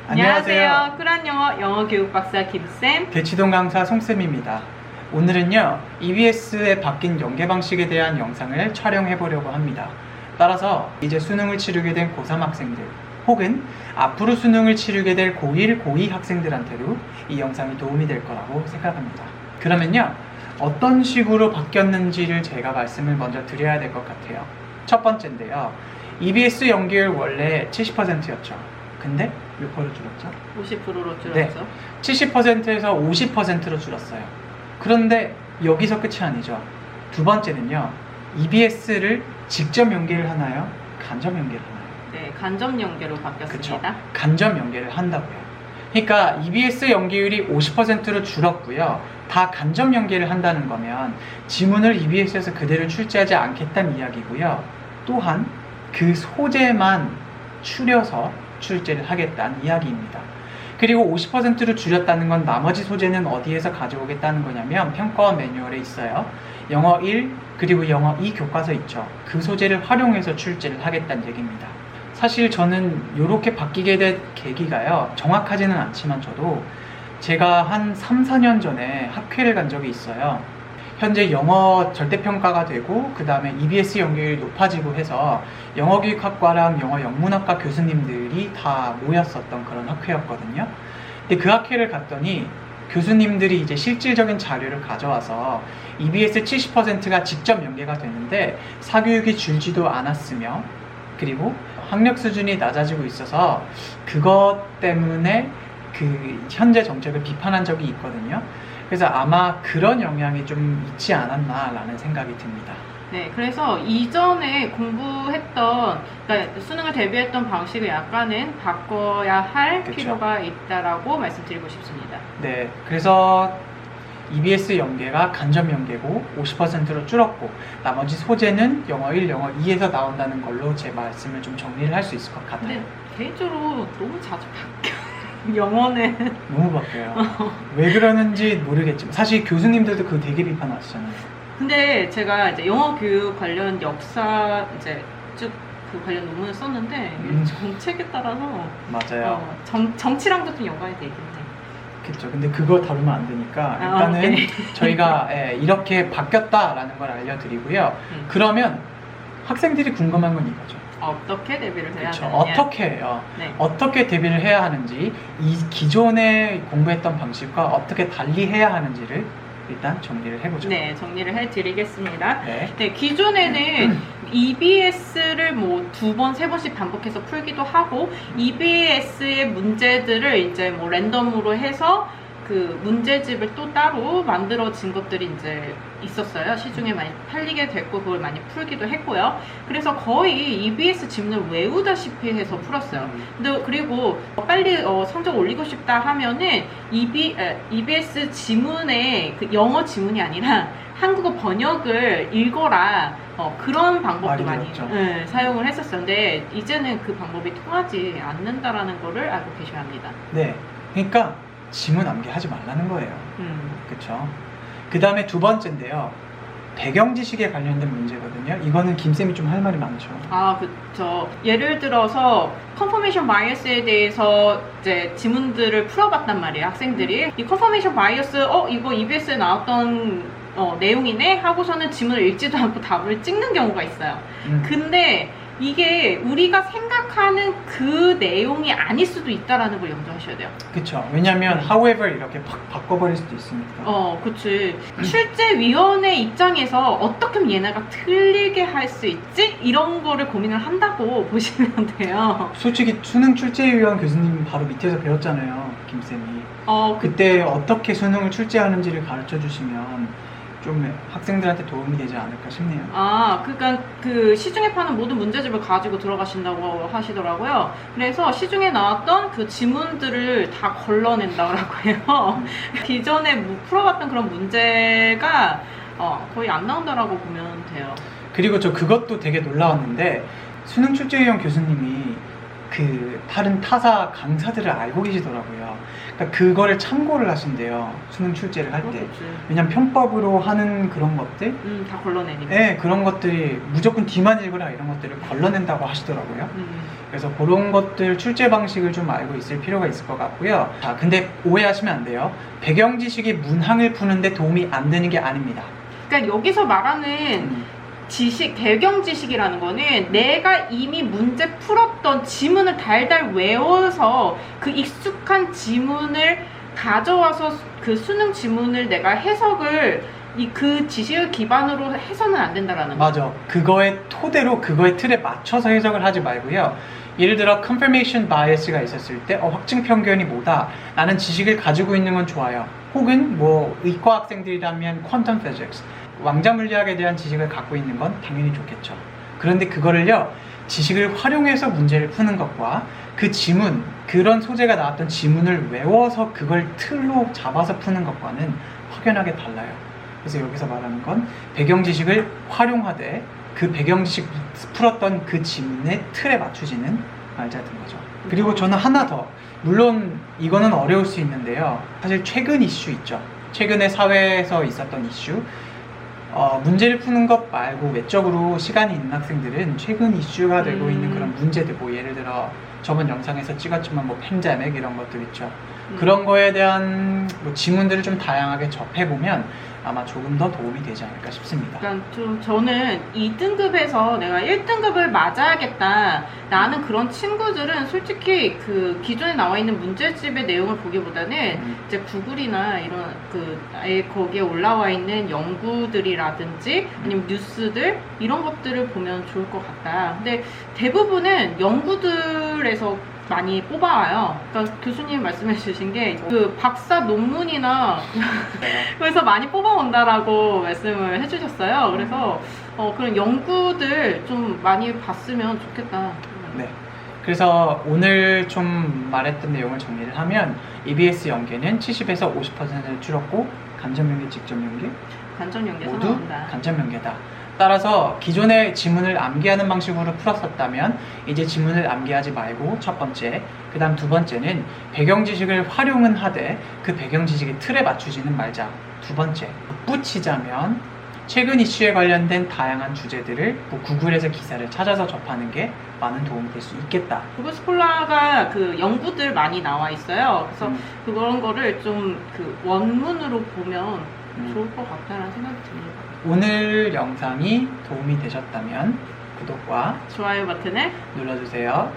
안녕하세요. 쿨한 영어 교육 박사 김쌤, 대치동 강사 송쌤입니다. 오늘은요, EBS에 바뀐 연계 방식에 대한 영상을 촬영해 보려고 합니다. 따라서 이제 수능을 치르게 된 고3 학생들 혹은 앞으로 수능을 치르게 될 고1, 고2 학생들한테도 이 영상이 도움이 될 거라고 생각합니다. 그러면요, 어떤 식으로 바뀌었는지를 제가 말씀을 먼저 드려야 될 것 같아요. 첫 번째인데요, EBS 연계율 원래 70%였죠. 근데 몇 %로 줄었죠? 50%로 줄었죠. 네, 70%에서 50%로 줄었어요. 그런데 여기서 끝이 아니죠. 두 번째는요, EBS를 직접 연계를 하나요? 간접 연계를 하나요? 네, 간접 연계로 바뀌었습니다. 그쵸? 간접 연계를 한다고요. 그러니까 EBS 연계율이 50%로 줄었고요. 다 간접 연계를 한다는 거면 지문을 EBS에서 그대로 출제하지 않겠다는 이야기고요. 또한 그 소재만 추려서 출제를 하겠다는 이야기입니다. 그리고 50%로 줄였다는 건 나머지 소재는 어디에서 가져오겠다는 거냐면 평가원 매뉴얼에 있어요. 영어 1 그리고 영어 2 교과서 있죠. 그 소재를 활용해서 출제를 하겠다는 얘기입니다. 사실 저는 이렇게 바뀌게 된 계기가요, 정확하지는 않지만 저도 제가 한 3, 4년 전에 학회를 간 적이 있어요. 현재 영어 절대평가가 되고 그 다음에 EBS 연계율이 높아지고 해서 영어교육학과랑 영어 영문학과 교수님들이 다 모였었던 그런 학회였거든요. 근데 그 학회를 갔더니 교수님들이 이제 실질적인 자료를 가져와서 EBS 70%가 직접 연계가 되는데 사교육이 줄지도 않았으며, 그리고 학력 수준이 낮아지고 있어서 그것 때문에 그 현재 정책을 비판한 적이 있거든요. 그래서 아마 그런 영향이 좀 있지 않았나라는 생각이 듭니다. 네, 그래서 이전에 공부했던, 그러니까 수능을 대비했던 방식을 약간은 바꿔야 할 그쵸. 필요가 있다라고 말씀드리고 싶습니다. 네, 그래서 EBS 연계가 간접 연계고 50%로 줄었고 나머지 소재는 영어 1, 영어 2에서 나온다는 걸로 제 말씀을 좀 정리를 할 수 있을 것 같아요. 근데 개인적으로 너무 자주 바뀌어. 영어는 너무 바뀌어요. 왜 그러는지 모르겠지만 사실 교수님들도 그거 되게 비판하시잖아요. 근데 제가 이제 영어 교육 관련 역사 이제 쭉 그 관련 논문을 썼는데 정책에 따라서 맞아요. 정치랑도 좀 연관이 되긴 해. 그렇죠. 근데 그거 다루면 안 되니까 일단은 오케이. 저희가 이렇게 바뀌었다라는 걸 알려드리고요. 그러면 학생들이 궁금한 건 이거죠. 어떻게 대비를 해야 그렇죠. 되느냐. 어떻게 해요? 네. 어떻게 대비를 해야 하는지, 이 기존에 공부했던 방식과 어떻게 달리 해야 하는지를 일단 정리를 해보죠. 네, 정리를 해드리겠습니다. 네. 네, 기존에는 EBS를 뭐 2번, 3번씩 반복해서 풀기도 하고, EBS의 문제들을 이제 뭐 랜덤으로 해서 그 문제집을 또 따로 만들어진 것들이 이제 있었어요. 시중에 많이 팔리게 됐고 그걸 많이 풀기도 했고요. 그래서 거의 EBS 지문을 외우다시피 해서 풀었어요. 근데 그리고 빨리 성적 올리고 싶다 하면은 EBS 지문에 그 영어 지문이 아니라 한국어 번역을 읽어라, 그런 방법도 많이 사용을 했었어요. 근데 이제는 그 방법이 통하지 않는다라는 거를 알고 계셔야 합니다. 네. 그러니까 지문 암기하지 말라는 거예요. 그렇죠. 그 다음에 두 번째인데요, 배경 지식에 관련된 문제거든요. 이거는 김쌤이 좀 할 말이 많죠. 아, 그쵸. 예를 들어서 컨퍼메이션 바이어스에 대해서 이제 지문들을 풀어봤단 말이에요, 학생들이. 이 컨퍼메이션 바이어스, 이거 EBS에 나왔던 내용이네 하고서는 지문을 읽지도 않고 답을 찍는 경우가 있어요. 근데 이게 우리가 생각하는 그 내용이 아닐 수도 있다라는 걸 염두하셔야 돼요. 그쵸. 왜냐면 however 이렇게 팍 바꿔버릴 수도 있으니까. 그치. 출제위원회 입장에서 어떻게 하면 얘네가 틀리게 할 수 있지? 이런 거를 고민을 한다고 보시면 돼요. 솔직히 수능 출제위원 교수님 바로 밑에서 배웠잖아요, 김쌤이. 그때 어떻게 수능을 출제하는지를 가르쳐 주시면 좀 학생들한테 도움이 되지 않을까 싶네요. 그러니까 그 시중에 파는 모든 문제집을 가지고 들어가신다고 하시더라고요. 그래서 시중에 나왔던 그 지문들을 다 걸러낸다고 해요. 기존에 풀어봤던 그런 문제가 거의 안 나온다라고 보면 돼요. 그리고 저 그것도 되게 놀라웠는데 수능 출제위원 교수님이 그 다른 타사 강사들을 알고 계시더라고요. 그러니까 그거를 참고를 하신대요. 수능 출제를 할 때. 그렇겠지. 왜냐면 편법으로 하는 그런 것들, 다 걸러내니까. 네, 그런 것들이 무조건 D만 읽으라 이런 것들을 걸러낸다고 하시더라고요. 그래서 그런 것들 출제 방식을 좀 알고 있을 필요가 있을 것 같고요. 자, 근데 오해하시면 안 돼요. 배경 지식이 문항을 푸는데 도움이 안 되는 게 아닙니다. 그러니까 여기서 말하는 지식, 배경 지식이라는 거는 내가 이미 문제 풀었던 지문을 달달 외워서 그 익숙한 지문을 가져와서 그 수능 지문을 내가 해석을 그 지식을 기반으로 해서는 안 된다라는 거. 맞아. 그거의 토대로 그거의 틀에 맞춰서 해석을 하지 말고요. 예를 들어 confirmation bias가 있었을 때 확증 편견이 뭐다. 나는 지식을 가지고 있는 건 좋아요. 혹은 뭐 의과 학생들이라면 quantum physics, 왕자 물리학에 대한 지식을 갖고 있는 건 당연히 좋겠죠. 그런데 그거를요, 지식을 활용해서 문제를 푸는 것과 그 지문, 그런 소재가 나왔던 지문을 외워서 그걸 틀로 잡아서 푸는 것과는 확연하게 달라요. 그래서 여기서 말하는 건 배경 지식을 활용하되 그 배경 지식 풀었던 그 지문의 틀에 맞추지는 말자는 거죠. 그리고 저는 하나 더, 물론 이거는 어려울 수 있는데요. 사실 최근 이슈 있죠. 최근에 사회에서 있었던 이슈, 문제를 푸는 것 말고 외적으로 시간이 있는 학생들은 최근 이슈가 되고 있는 그런 문제들, 뭐 예를 들어 저번 영상에서 찍었지만 뭐 팬데믹 이런 것들 있죠. 그런 거에 대한 뭐 지문들을 좀 다양하게 접해보면 아마 조금 더 도움이 되지 않을까 싶습니다. 그러니까 좀 저는 2등급에서 내가 1등급을 맞아야겠다 라는 그런 친구들은 솔직히 그 기존에 나와 있는 문제집의 내용을 보기보다는 이제 구글이나 이런 아예 거기에 올라와 있는 연구들이라든지 아니면 뉴스들 이런 것들을 보면 좋을 것 같다. 근데 대부분은 연구들에서 많이 뽑아와요. 그러니까 교수님 말씀해 주신 게 그 박사 논문이나 그래서 많이 뽑아온다라고 말씀을 해주셨어요. 그래서 그런 연구들 좀 많이 봤으면 좋겠다. 네. 그래서 오늘 좀 말했던 내용을 정리를 하면 EBS 연계는 70에서 50%를 줄었고 간접 연계, 직접 연계 간접 연계에서 모두 나온다. 간접 연계다. 따라서 기존의 지문을 암기하는 방식으로 풀었었다면 이제 지문을 암기하지 말고 첫 번째, 그 다음 두 번째는 배경 지식을 활용은 하되 그 배경 지식의 틀에 맞추지는 말자. 두 번째, 덧붙이자면 최근 이슈에 관련된 다양한 주제들을 구글에서 기사를 찾아서 접하는 게 많은 도움이 될 수 있겠다. 구글 스콜라가 그 연구들 많이 나와 있어요. 그래서 그런 거를 좀 그 원문으로 보면 좋을 것 같다는 생각이 듭니다. 오늘 영상이 도움이 되셨다면 구독과 좋아요 버튼을 눌러주세요.